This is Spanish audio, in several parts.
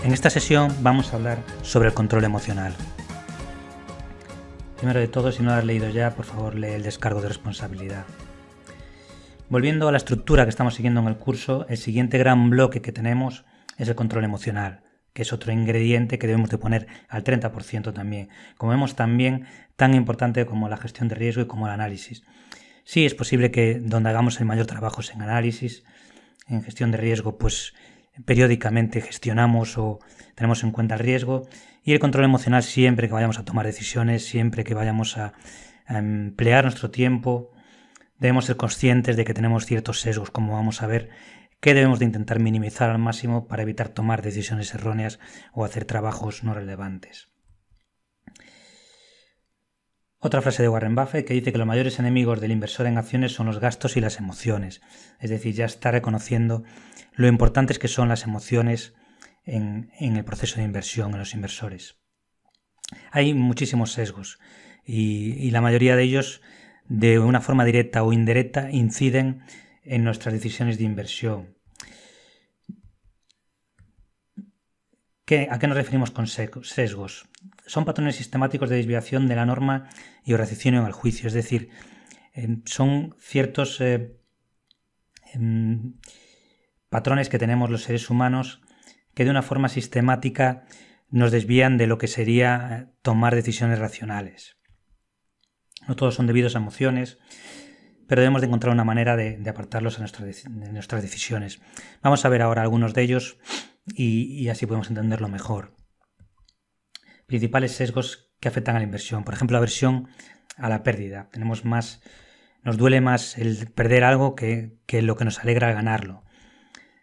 En esta sesión vamos a hablar sobre el control emocional. Primero de todo, si no lo has leído ya, por favor lee el descargo de responsabilidad. Volviendo a la estructura que estamos siguiendo en el curso, el siguiente gran bloque que tenemos es el control emocional, que es otro ingrediente que debemos de poner al 30% también. Como vemos, también tan importante como la gestión de riesgo y como el análisis. Sí, es posible que donde hagamos el mayor trabajo es en análisis, en gestión de riesgo, pues periódicamente gestionamos o tenemos en cuenta el riesgo, y el control emocional siempre que vayamos a tomar decisiones, siempre que vayamos a emplear nuestro tiempo, debemos ser conscientes de que tenemos ciertos sesgos, como vamos a ver, que debemos de intentar minimizar al máximo para evitar tomar decisiones erróneas o hacer trabajos no relevantes. Otra frase de Warren Buffett que dice que los mayores enemigos del inversor en acciones son los gastos y las emociones. Es decir, ya está reconociendo lo importantes que son las emociones en el proceso de inversión, en los inversores. Hay muchísimos sesgos y la mayoría de ellos, de una forma directa o indirecta, inciden en nuestras decisiones de inversión. ¿A qué nos referimos con sesgos? Son patrones sistemáticos de desviación de la norma y o raciocinio al juicio, es decir, son ciertos patrones que tenemos los seres humanos que de una forma sistemática nos desvían de lo que sería tomar decisiones racionales. No todos son debidos a emociones, pero debemos de encontrar una manera de apartarlos de nuestras decisiones. Vamos a ver ahora algunos de ellos y así podemos entenderlo mejor. Principales sesgos que afectan a la inversión. Por ejemplo, aversión a la pérdida. Nos duele más el perder algo que lo que nos alegra ganarlo.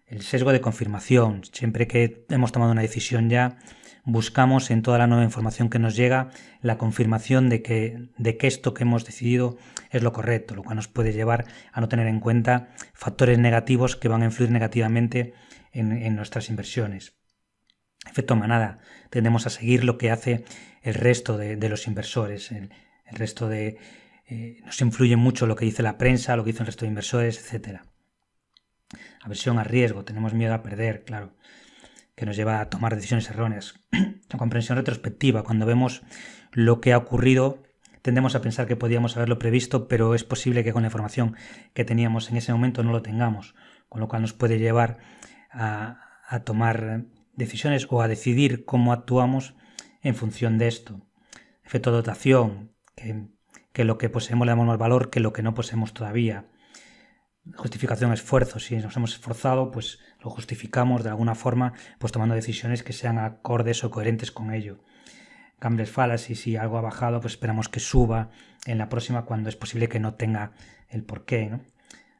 El sesgo de confirmación. Siempre que hemos tomado una decisión ya, buscamos en toda la nueva información que nos llega la confirmación de que esto que hemos decidido es lo correcto, lo cual nos puede llevar a no tener en cuenta factores negativos que van a influir negativamente en nuestras inversiones. Efecto manada. Tendemos a seguir lo que hace el resto de los inversores. El resto nos influye mucho lo que dice la prensa, lo que dicen el resto de inversores, etc. Aversión al riesgo. Tenemos miedo a perder, claro, que nos lleva a tomar decisiones erróneas. La comprensión retrospectiva. Cuando vemos lo que ha ocurrido, tendemos a pensar que podíamos haberlo previsto, pero es posible que con la información que teníamos en ese momento no lo tengamos, con lo cual nos puede llevar a tomar decisiones o a decidir cómo actuamos en función de esto. Efecto dotación, que lo que poseemos le damos más valor que lo que no poseemos todavía. Justificación esfuerzo, si nos hemos esforzado, pues lo justificamos de alguna forma, pues tomando decisiones que sean acordes o coherentes con ello. Gambler's fallacy, si algo ha bajado, pues esperamos que suba en la próxima cuando es posible que no tenga el porqué, ¿no?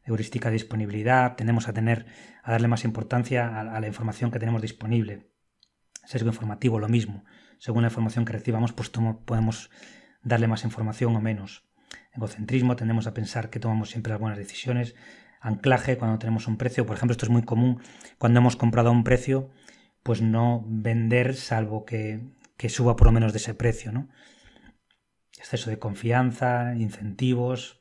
Heurística de disponibilidad, tendemos a darle más importancia a la información que tenemos disponible. Sesgo informativo, lo mismo. Según la información que recibamos, pues podemos darle más información o menos. Egocentrismo, tendemos a pensar que tomamos siempre las buenas decisiones. Anclaje, cuando tenemos un precio, por ejemplo, esto es muy común, cuando hemos comprado a un precio, pues no vender salvo que suba por lo menos de ese precio, ¿no? Exceso de confianza, incentivos,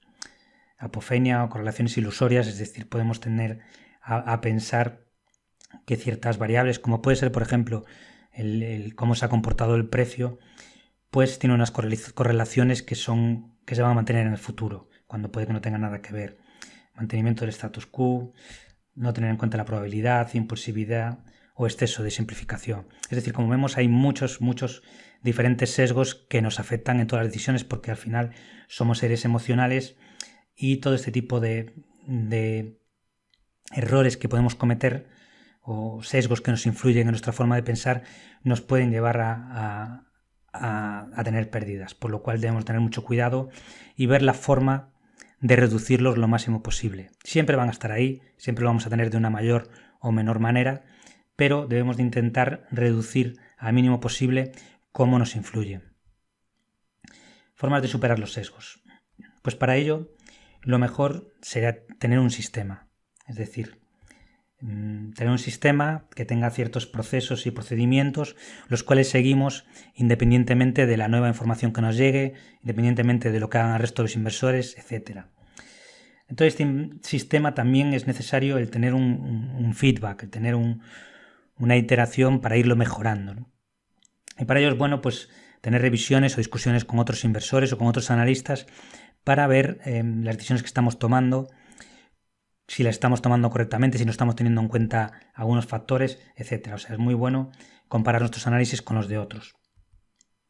apofenia o correlaciones ilusorias, es decir, podemos tender a pensar que ciertas variables, como puede ser, por ejemplo, cómo se ha comportado el precio, pues tiene unas correlaciones que se van a mantener en el futuro, cuando puede que no tenga nada que ver. Mantenimiento del status quo, no tener en cuenta la probabilidad, impulsividad o exceso de simplificación. Es decir, como vemos, hay muchos diferentes sesgos que nos afectan en todas las decisiones, porque al final somos seres emocionales y todo este tipo de errores que podemos cometer o sesgos que nos influyen en nuestra forma de pensar nos pueden llevar a tener pérdidas, por lo cual debemos tener mucho cuidado y ver la forma de reducirlos lo máximo posible. Siempre van a estar ahí, siempre lo vamos a tener de una mayor o menor manera, pero debemos de intentar reducir al mínimo posible cómo nos influye. Formas de superar los sesgos. Pues para ello, lo mejor sería tener un sistema, es decir, tener un sistema que tenga ciertos procesos y procedimientos, los cuales seguimos independientemente de la nueva información que nos llegue, independientemente de lo que hagan el resto de los inversores, etc. Entonces, este sistema también es necesario el tener un feedback, el tener una iteración para irlo mejorando, ¿no? Y para ello es bueno pues tener revisiones o discusiones con otros inversores o con otros analistas para ver las decisiones que estamos tomando, si las estamos tomando correctamente, si no estamos teniendo en cuenta algunos factores, etcétera. O sea, es muy bueno comparar nuestros análisis con los de otros.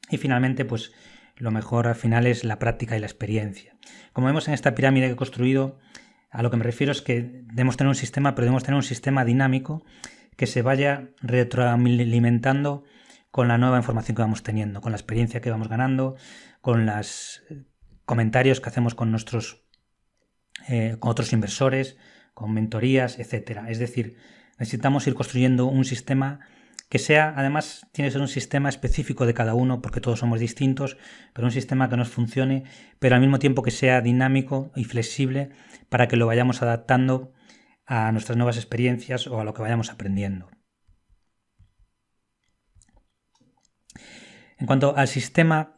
Y finalmente, pues lo mejor al final es la práctica y la experiencia. Como vemos en esta pirámide que he construido, a lo que me refiero es que debemos tener un sistema, pero debemos tener un sistema dinámico que se vaya retroalimentando con la nueva información que vamos teniendo, con la experiencia que vamos ganando, con los comentarios que hacemos con con otros inversores, con mentorías, etcétera. Es decir, necesitamos ir construyendo un sistema que sea, además, tiene que ser un sistema específico de cada uno, porque todos somos distintos, pero un sistema que nos funcione, pero al mismo tiempo que sea dinámico y flexible para que lo vayamos adaptando a nuestras nuevas experiencias o a lo que vayamos aprendiendo. En cuanto al sistema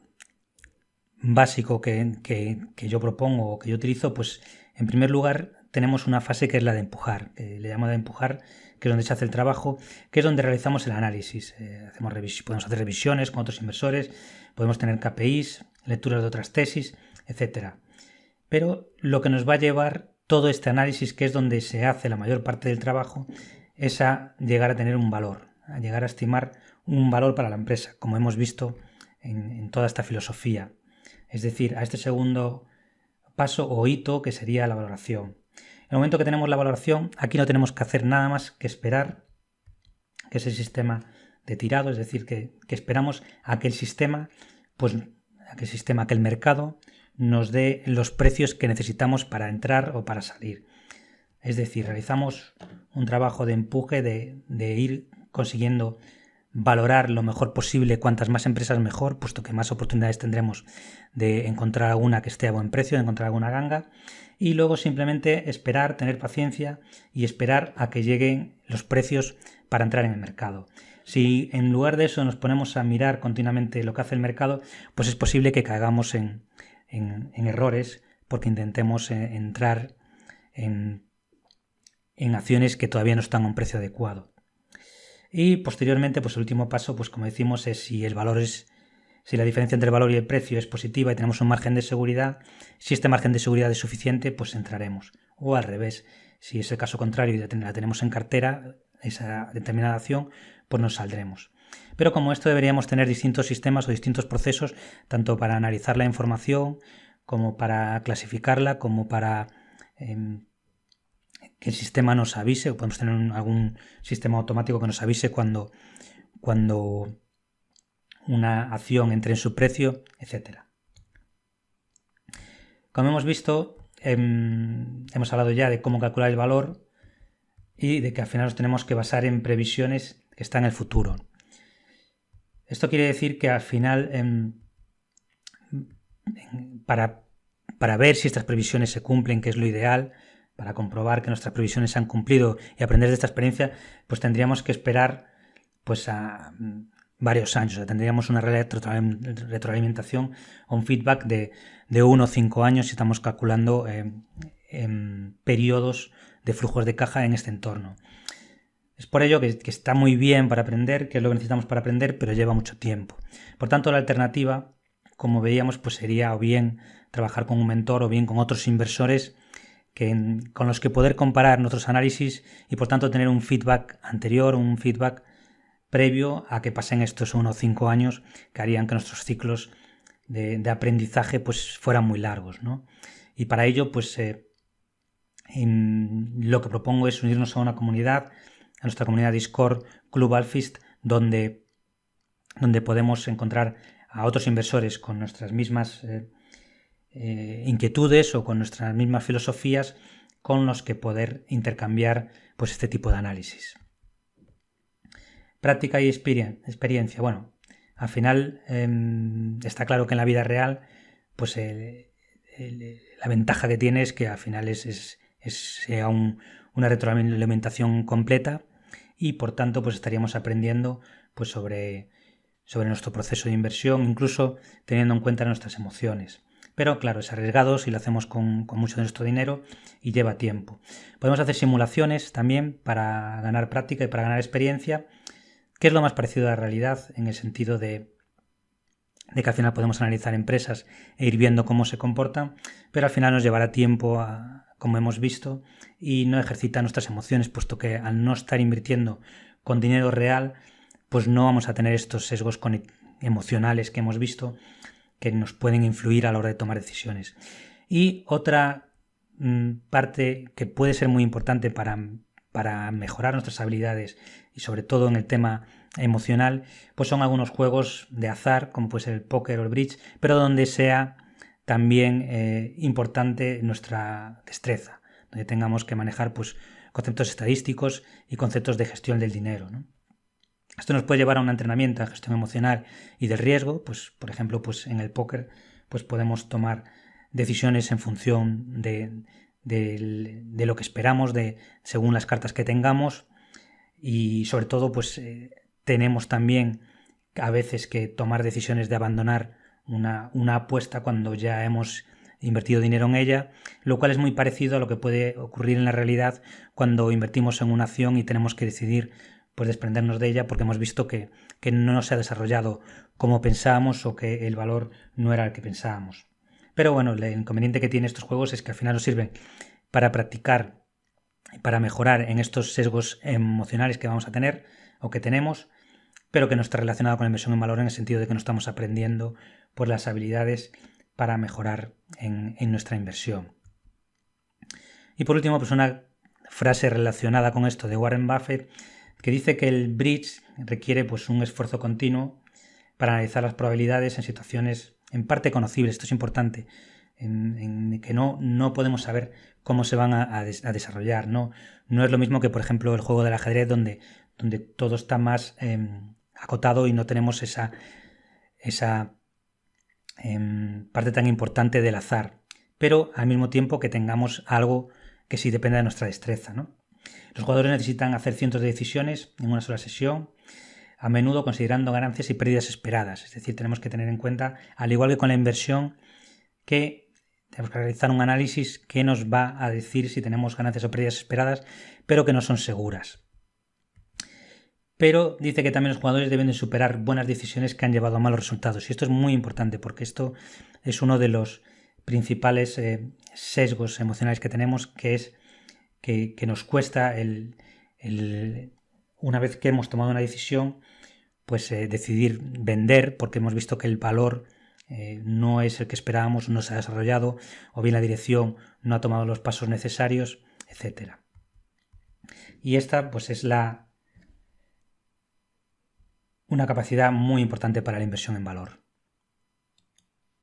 básico que yo propongo o que yo utilizo, pues en primer lugar tenemos una fase que es la de empujar, que le llamo de empujar, que es donde se hace el trabajo, que es donde realizamos el análisis. Podemos hacer revisiones con otros inversores, podemos tener KPIs, lecturas de otras tesis, etc. Pero lo que nos va a llevar todo este análisis, que es donde se hace la mayor parte del trabajo, es a llegar a tener un valor, a llegar a estimar un valor para la empresa, como hemos visto en toda esta filosofía. Es decir, a este segundo paso o hito que sería la valoración. En el momento que tenemos la valoración, aquí no tenemos que hacer nada más que esperar que ese sistema de tirado, es decir, que esperamos a que el sistema, que el mercado nos dé los precios que necesitamos para entrar o para salir. Es decir, realizamos un trabajo de empuje de ir consiguiendo valorar lo mejor posible, cuantas más empresas mejor, puesto que más oportunidades tendremos de encontrar alguna que esté a buen precio, de encontrar alguna ganga, y luego simplemente esperar, tener paciencia y esperar a que lleguen los precios para entrar en el mercado. Si en lugar de eso nos ponemos a mirar continuamente lo que hace el mercado, pues es posible que caigamos en errores porque intentemos entrar en acciones que todavía no están a un precio adecuado. Y posteriormente, pues el último paso, pues como decimos, es si la diferencia entre el valor y el precio es positiva y tenemos un margen de seguridad, si este margen de seguridad es suficiente, pues entraremos. O al revés, si es el caso contrario y la tenemos en cartera, esa determinada acción, pues nos saldremos. Pero como esto deberíamos tener distintos sistemas o distintos procesos, tanto para analizar la información, como para clasificarla, como para que el sistema nos avise, o podemos tener algún sistema automático que nos avise cuando una acción entre en su precio, etc. Como hemos visto, hemos hablado ya de cómo calcular el valor y de que al final nos tenemos que basar en previsiones que están en el futuro. Esto quiere decir que al final, para ver si estas previsiones se cumplen, que es lo ideal, para comprobar que nuestras previsiones se han cumplido y aprender de esta experiencia, pues tendríamos que esperar pues a varios años. O sea, tendríamos una retroalimentación o un feedback de 1 o 5 años si estamos calculando en periodos de flujos de caja en este entorno. Es por ello que está muy bien para aprender, que es lo que necesitamos para aprender, pero lleva mucho tiempo. Por tanto, la alternativa, como veíamos, pues sería o bien trabajar con un mentor o bien con otros inversores con los que poder comparar nuestros análisis y por tanto tener un feedback anterior, un feedback previo a que pasen estos 1 o 5 años que harían que nuestros ciclos de aprendizaje pues fueran muy largos, ¿no? Y para ello pues lo que propongo es unirnos a una comunidad, a nuestra comunidad Discord Club Alfist, donde podemos encontrar a otros inversores con nuestras mismas inquietudes o con nuestras mismas filosofías con los que poder intercambiar pues este tipo de análisis. Práctica y experiencia. Bueno, al final está claro que en la vida real pues la ventaja que tiene es que al final sea una retroalimentación completa y por tanto pues estaríamos aprendiendo pues sobre nuestro proceso de inversión, incluso teniendo en cuenta nuestras emociones. pero claro, es arriesgado si lo hacemos con mucho de nuestro dinero y lleva tiempo. Podemos hacer simulaciones también para ganar práctica y para ganar experiencia, que es lo más parecido a la realidad en el sentido de que al final podemos analizar empresas e ir viendo cómo se comportan, pero al final nos llevará tiempo, como hemos visto, y no ejercita nuestras emociones, puesto que al no estar invirtiendo con dinero real, pues no vamos a tener estos sesgos emocionales que hemos visto que nos pueden influir a la hora de tomar decisiones. Y otra parte que puede ser muy importante para mejorar nuestras habilidades y sobre todo en el tema emocional, pues son algunos juegos de azar, como puede ser el póker o el bridge, pero donde sea también importante nuestra destreza, donde tengamos que manejar pues conceptos estadísticos y conceptos de gestión del dinero, ¿no? Esto nos puede llevar a un entrenamiento de gestión emocional y del riesgo, pues por ejemplo, pues en el póker pues podemos tomar decisiones en función de lo que esperamos, según las cartas que tengamos, y sobre todo pues tenemos también a veces que tomar decisiones de abandonar una apuesta cuando ya hemos invertido dinero en ella, lo cual es muy parecido a lo que puede ocurrir en la realidad cuando invertimos en una acción y tenemos que decidir pues desprendernos de ella porque hemos visto que no se ha desarrollado como pensábamos o que el valor no era el que pensábamos. Pero bueno, el inconveniente que tienen estos juegos es que al final nos sirven para practicar, para mejorar en estos sesgos emocionales que vamos a tener o que tenemos, pero que no está relacionado con la inversión en valor en el sentido de que no estamos aprendiendo pues las habilidades para mejorar en nuestra inversión. Y por último, pues una frase relacionada con esto de Warren Buffett, que dice que el bridge requiere pues un esfuerzo continuo para analizar las probabilidades en situaciones en parte conocibles. Esto es importante, en que no podemos saber cómo se van a desarrollar. No es lo mismo que, por ejemplo, el juego del ajedrez donde todo está más acotado y no tenemos esa parte tan importante del azar, pero al mismo tiempo que tengamos algo que sí dependa de nuestra destreza, ¿no? Los jugadores necesitan hacer cientos de decisiones en una sola sesión, a menudo considerando ganancias y pérdidas esperadas. Es decir, tenemos que tener en cuenta, al igual que con la inversión, que tenemos que realizar un análisis que nos va a decir si tenemos ganancias o pérdidas esperadas, pero que no son seguras. Pero dice que también los jugadores deben de superar buenas decisiones que han llevado a malos resultados. Y esto es muy importante porque esto es uno de los principales sesgos emocionales que tenemos, que es que nos cuesta una vez que hemos tomado una decisión, pues decidir vender porque hemos visto que el valor no es el que esperábamos, no se ha desarrollado, o bien la dirección no ha tomado los pasos necesarios, etc. Y esta pues es una capacidad muy importante para la inversión en valor.